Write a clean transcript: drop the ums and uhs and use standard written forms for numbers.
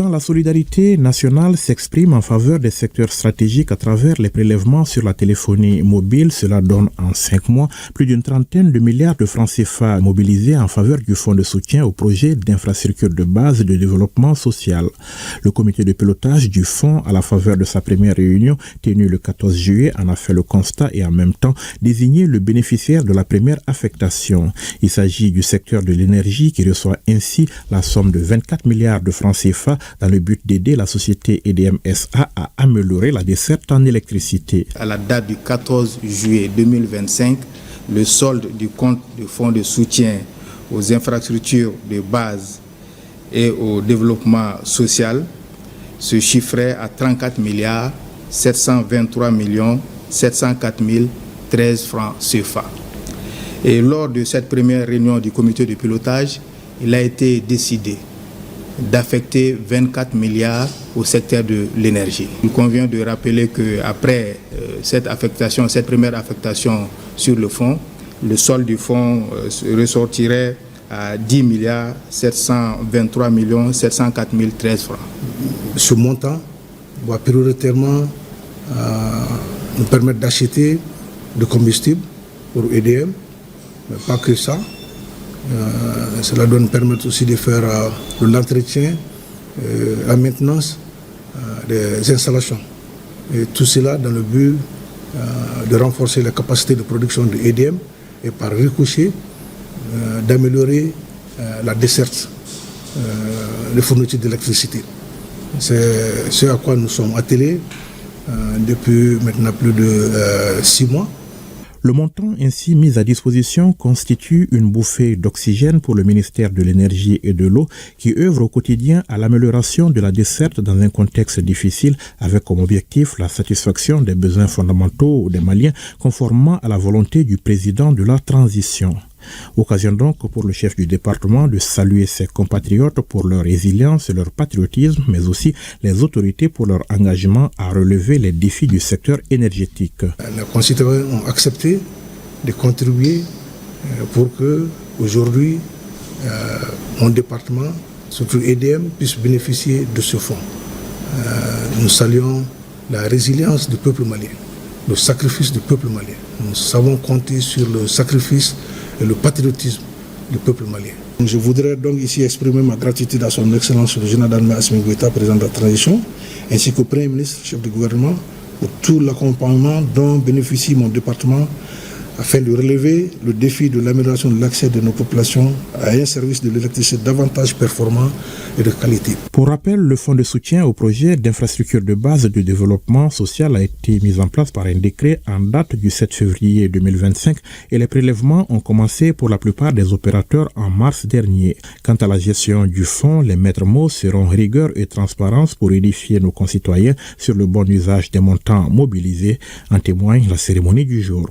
Quand la solidarité nationale s'exprime en faveur des secteurs stratégiques à travers les prélèvements sur la téléphonie mobile, cela donne en 5 mois plus d'une trentaine de milliards de francs CFA mobilisés en faveur du fonds de soutien aux projets d'infrastructures de base de développement social. Le comité de pilotage du fonds, à la faveur de sa première réunion tenue le 14 juillet, en a fait le constat et en même temps désigné le bénéficiaire de la première affectation. Il s'agit du secteur de l'énergie qui reçoit ainsi la somme de 24 milliards de francs CFA dans le but d'aider la société EDM SA à améliorer la desserte en électricité. À la date du 14 juillet 2025, le solde du compte du fonds de soutien aux infrastructures de base et au développement social se chiffrait à 34 milliards 723 704 013 francs CFA. Et lors de cette première réunion du comité de pilotage, il a été décidé d'affecter 24 milliards au secteur de l'énergie. Il convient de rappeler qu'après cette première affectation sur le fonds, le solde du fonds ressortirait à 10 milliards 723 704 013 francs. Ce montant va prioritairement nous permettre d'acheter du combustible pour EDM, mais pas que ça. Cela doit nous permettre aussi de faire de l'entretien, la maintenance des installations. Et tout cela dans le but de renforcer la capacité de production de EDM et par ricochet d'améliorer la desserte des fournitures d'électricité. C'est ce à quoi nous sommes attelés depuis maintenant plus de 6 mois. Le montant ainsi mis à disposition constitue une bouffée d'oxygène pour le ministère de l'Énergie et de l'Eau qui œuvre au quotidien à l'amélioration de la desserte dans un contexte difficile avec comme objectif la satisfaction des besoins fondamentaux des Maliens conformément à la volonté du président de la transition. Occasion donc pour le chef du département de saluer ses compatriotes pour leur résilience et leur patriotisme, mais aussi les autorités pour leur engagement à relever les défis du secteur énergétique. Les concitoyens ont accepté de contribuer pour que aujourd'hui mon département, surtout EDM, puisse bénéficier de ce fonds. Nous saluons la résilience du peuple malien, le sacrifice du peuple malien. Nous savons compter sur le sacrifice et le patriotisme du peuple malien. Je voudrais donc ici exprimer ma gratitude à son Excellence le général d'armée Assimi Goïta, président de la transition, ainsi qu'au Premier ministre, chef du gouvernement, pour tout l'accompagnement dont bénéficie mon département afin de relever le défi de l'amélioration de l'accès de nos populations à un service de l'électricité davantage performant et de qualité. Pour rappel, le fonds de soutien au projet d'infrastructure de base de développement social a été mis en place par un décret en date du 7 février 2025 et les prélèvements ont commencé pour la plupart des opérateurs en mars dernier. Quant à la gestion du fonds, les maîtres mots seront rigueur et transparence pour édifier nos concitoyens sur le bon usage des montants mobilisés, en témoigne la cérémonie du jour.